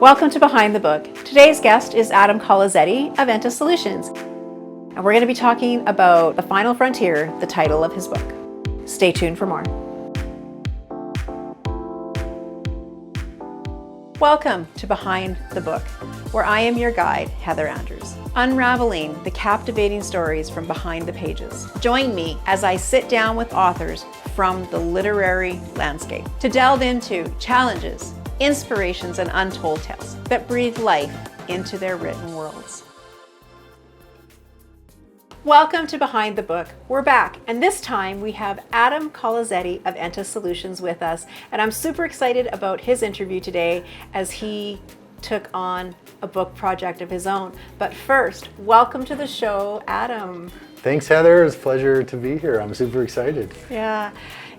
Welcome to Behind the Book. Today's guest is Adam Kolozetti of Enta Solutions. And we're going to be talking about The Final Frontier, the title of his book. Stay tuned for more. Welcome to Behind the Book, where I am your guide, Heather Andrews, unraveling the captivating stories from behind the pages. Join me as I sit down with authors from the literary landscape to delve into challenges, inspirations, and untold tales that breathe life into their written worlds. Welcome to Behind the Book. We're back, and this time we have Adam Kolozetti of Enta Solutions with us, and I'm super excited about his interview today as he took on a book project of his own. But first, welcome to the show, Adam. Thanks, Heather. It's a pleasure to be here. I'm super excited. Yeah,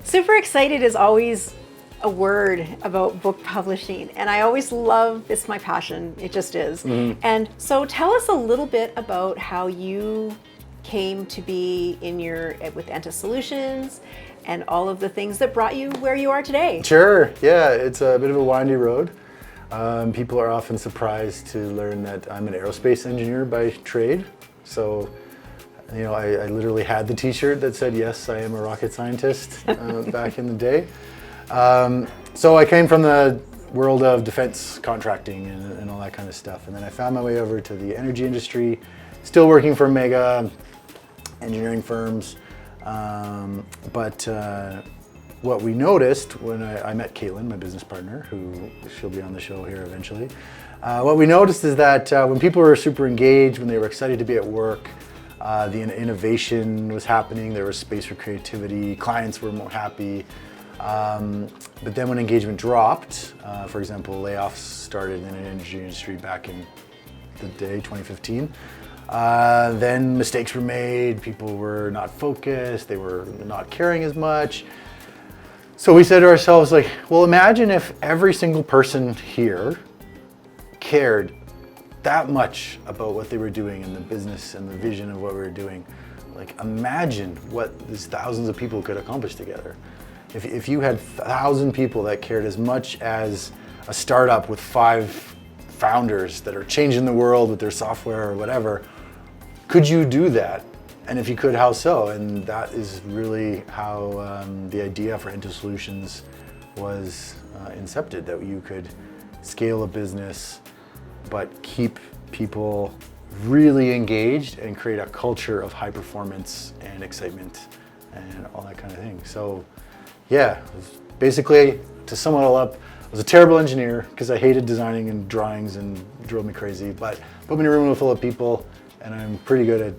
super excited is always a word about book publishing, and I always love, it's my passion, it just is. And so tell us a little bit about how you came to be with Enta Solutions and all of the things that brought you where you are today. Sure, yeah, it's a bit of a windy road. People are often surprised to learn that I'm an aerospace engineer by trade. So, you know, I literally had the t-shirt that said, yes, I am a rocket scientist back in the day. So I came from the world of defense contracting and all that kind of stuff. And then I found my way over to the energy industry, still working for mega engineering firms. But what we noticed when I met Caitlin, my business partner, who she'll be on the show here eventually, what we noticed is that when people were super engaged, when they were excited to be at work, the innovation was happening, there was space for creativity, clients were more happy. But then when engagement dropped, for example, layoffs started in the energy industry back in the day, 2015, then mistakes were made, people were not focused, they were not caring as much. So we said to ourselves, like, well, imagine if every single person here cared that much about what they were doing and the business and the vision of what we were doing. Like, imagine what these thousands of people could accomplish together. If you had 1,000 people that cared as much as a startup with 5 founders that are changing the world with their software or whatever, could you do that? And if you could, how so? And that is really how the idea for Enta Solutions was incepted, that you could scale a business but keep people really engaged and create a culture of high performance and excitement and all that kind of thing. So yeah, basically, to sum it all up, I was a terrible engineer because I hated designing and drawings and it drove me crazy, but put me in a room full of people and I'm pretty good at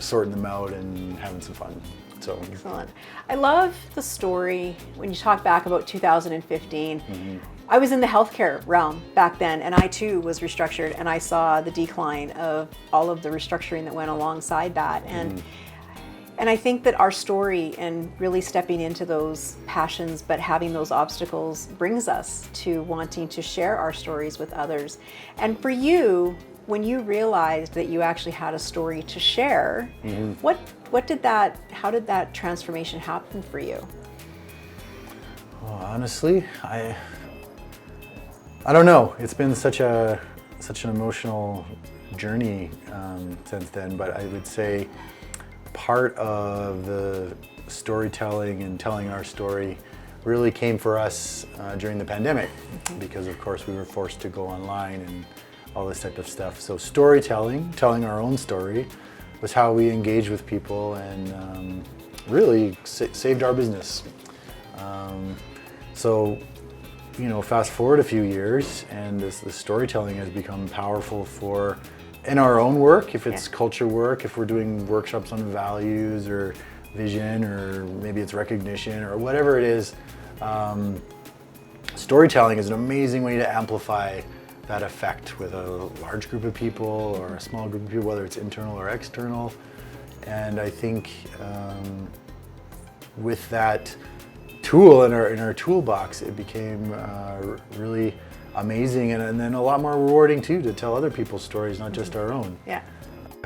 sorting them out and having some fun. So excellent. I love the story when you talk back about 2015. I was in the healthcare realm back then, and I too was restructured, and I saw the decline of all of the restructuring that went alongside that. And I think that our story and really stepping into those passions, but having those obstacles brings us to wanting to share our stories with others. And for you, when you realized that you actually had a story to share, how did that transformation happen for you? Well, honestly, I don't know. It's been such an emotional journey since then, but I would say part of the storytelling and telling our story really came for us during the pandemic, because of course we were forced to go online and all this type of stuff. So storytelling, telling our own story, was how we engaged with people and really saved our business. So, you know, fast forward a few years and the storytelling has become powerful in our own work, if it's culture work, if we're doing workshops on values or vision, or maybe it's recognition or whatever it is. Storytelling is an amazing way to amplify that effect with a large group of people or a small group of people, whether it's internal or external. And I think with that tool in our toolbox, it became really amazing and then a lot more rewarding too, to tell other people's stories, not just our own. Yeah.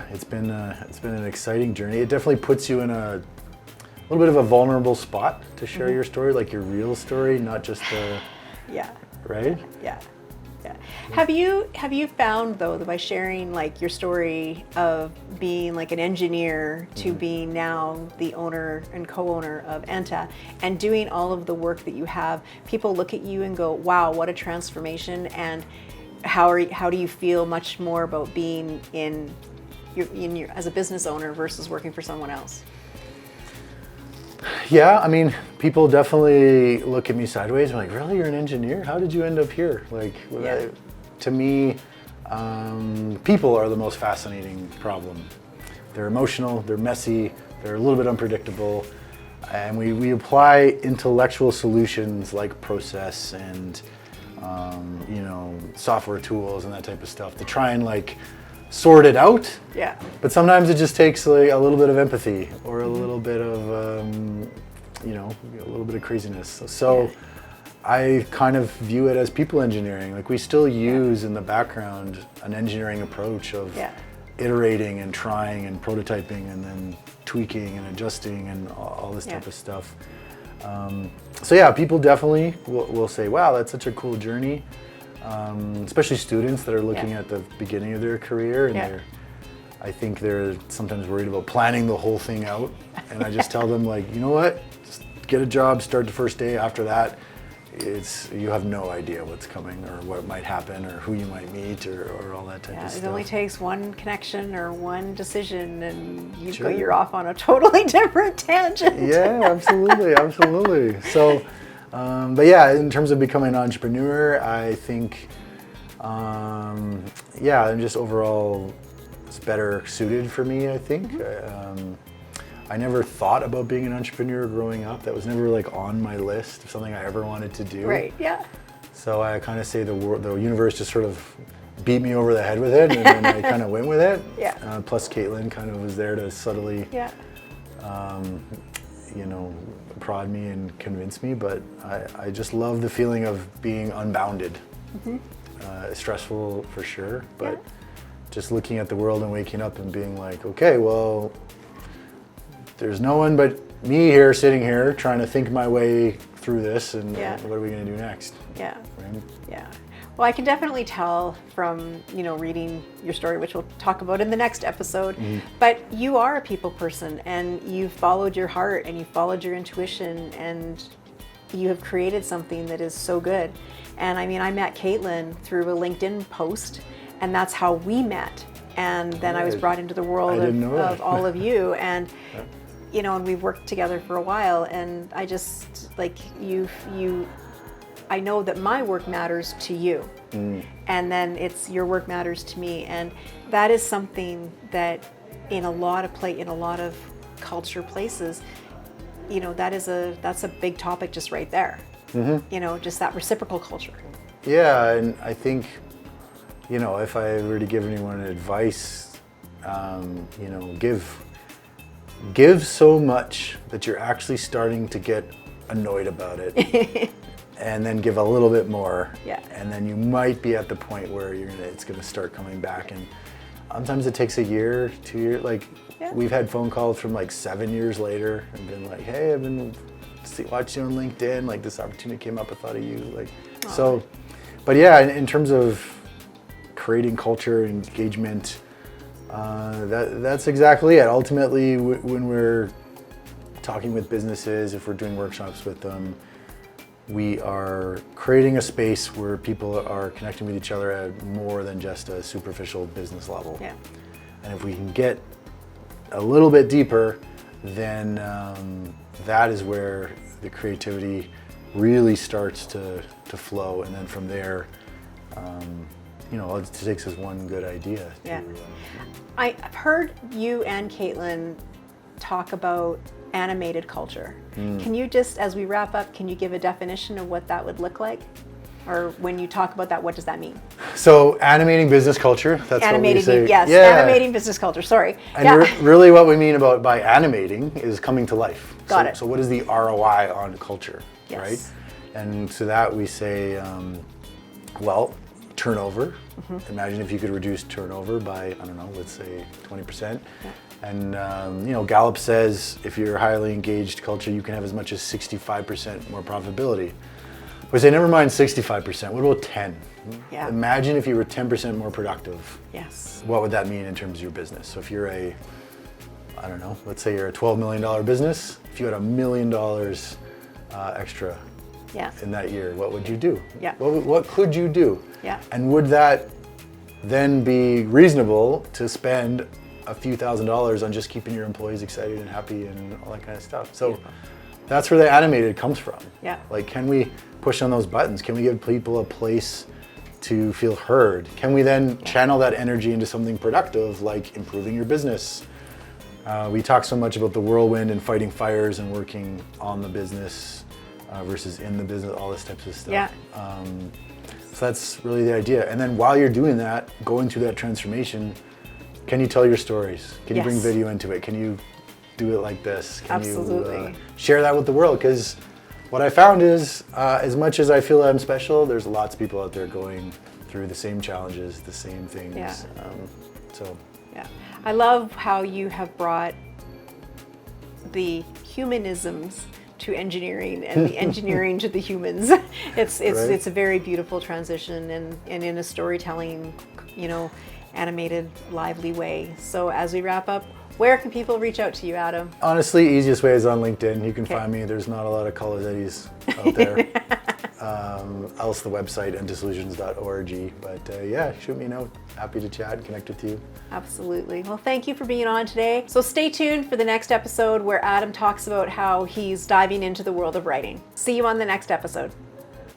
It's been an exciting journey. It definitely puts you in a little bit of a vulnerable spot to share your story, like your real story, not just the Yeah. Right? Yeah. Yeah. Have you found though that by sharing like your story of being like an engineer to being now the owner and co-owner of Enta and doing all of the work that you have, people look at you and go, "Wow, what a transformation!" And how do you feel much more about being in your as a business owner versus working for someone else? Yeah, I mean, people definitely look at me sideways and like, really, you're an engineer? How did you end up here? Like, to me, people are the most fascinating problem. They're emotional, they're messy, they're a little bit unpredictable, and we apply intellectual solutions like process and software tools and that type of stuff to try and like sort it out. Yeah. But sometimes it just takes like a little bit of empathy or a little bit of, a little bit of craziness. So I kind of view it as people engineering. Like we still use in the background an engineering approach of iterating and trying and prototyping and then tweaking and adjusting and all this type of stuff. People definitely will say, wow, that's such a cool journey. Especially students that are looking at the beginning of their career and I think they're sometimes worried about planning the whole thing out. And I just tell them like, you know what, just get a job, start the first day. After that, you have no idea what's coming or what might happen or who you might meet or all that type of stuff. It only takes one connection or one decision and you're off on a totally different tangent. Yeah, absolutely. So, in terms of becoming an entrepreneur, I think, I'm just overall, it's better suited for me, I think. I never thought about being an entrepreneur growing up. That was never like on my list of something I ever wanted to do. Right, yeah. So I kind of say the universe just sort of beat me over the head with it and then I kind of went with it. Yeah. Plus Caitlin kind of was there to subtly prod me and convince me, but I just love the feeling of being unbounded. Stressful for sure, but just looking at the world and waking up and being like, okay, well, there's no one but me here sitting here trying to think my way through this and what are we going to do next? Yeah. Right? Yeah. Well, I can definitely tell from, reading your story, which we'll talk about in the next episode, but you are a people person and you followed your heart and you followed your intuition and you have created something that is so good. And I mean, I met Caitlin through a LinkedIn post and that's how we met. And then I was brought into the world of all of you and, and we've worked together for a while and I just like I know that my work matters to you and then it's your work matters to me. And that is something that in a lot of culture places, that's a big topic just right there. Just that reciprocal culture. Yeah, and I think, if I were to give anyone advice, give so much that you're actually starting to get annoyed about it. And then give a little bit more. Yeah. And then you might be at the point where it's gonna start coming back. And sometimes it takes a year, 2 years. Like we've had phone calls from like 7 years later and been like, hey, I've been watching you on LinkedIn, like this opportunity came up, I thought of you. Like so, but in terms of creating culture, engagement, that's exactly it. Ultimately, when we're talking with businesses, if we're doing workshops with them, we are creating a space where people are connecting with each other at more than just a superficial business level. Yeah. And if we can get a little bit deeper, then that is where the creativity really starts to flow. And then from there, it takes us one good idea. I've heard you and Caitlin talk about animated culture. Can you just, as we wrap up, can you give a definition of what that would look like? Or when you talk about that, what does that mean? So animating business culture, that's animating, what we say. Yes, animating business culture, sorry. And really what we mean by animating is coming to life. Got it. So what is the ROI on culture, right? And to that we say, turnover. Imagine if you could reduce turnover by, I don't know, let's say 20%. And Gallup says if you're a highly engaged culture, you can have as much as 65% more profitability. We say never mind 65%. What about 10? Yeah. Imagine if you were 10% more productive. Yes. What would that mean in terms of your business? So if you're I don't know, let's say you're a $12 million business. If you had $1 million extra Yeah. in that year, what would you do? Yeah. What could you do? Yeah. And would that then be reasonable to spend a few $1,000s on just keeping your employees excited and happy and all that kind of stuff? So that's where the animated comes from. Yeah. Like, can we push on those buttons? Can we give people a place to feel heard? Can we then channel that energy into something productive, like improving your business? We talk so much about the whirlwind and fighting fires and working on the business versus in the business, all this types of stuff. Yeah. So that's really the idea. And then while you're doing that, going through that transformation, can you tell your stories? Can you bring video into it? Can you do it like this? Can Absolutely. you share that with the world? Because what I found is, as much as I feel I'm special, there's lots of people out there going through the same challenges, the same things. Yeah. Yeah. I love how you have brought the humanisms to engineering and the engineering to the humans. It's a very beautiful transition and in a storytelling, animated, lively way. So as we wrap up, where can people reach out to you, Adam? Honestly, easiest way is on LinkedIn. You can find me. There's not a lot of Kolozettis out there. Else the website, entasolutions.org. But shoot me a note. Happy to chat and connect with you. Absolutely. Well, thank you for being on today. So stay tuned for the next episode where Adam talks about how he's diving into the world of writing. See you on the next episode.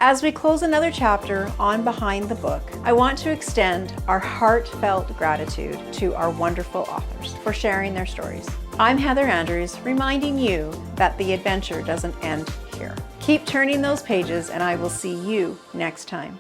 As we close another chapter on Behind the Book, I want to extend our heartfelt gratitude to our wonderful authors for sharing their stories. I'm Heather Andrews, reminding you that the adventure doesn't end here. Keep turning those pages, and I will see you next time.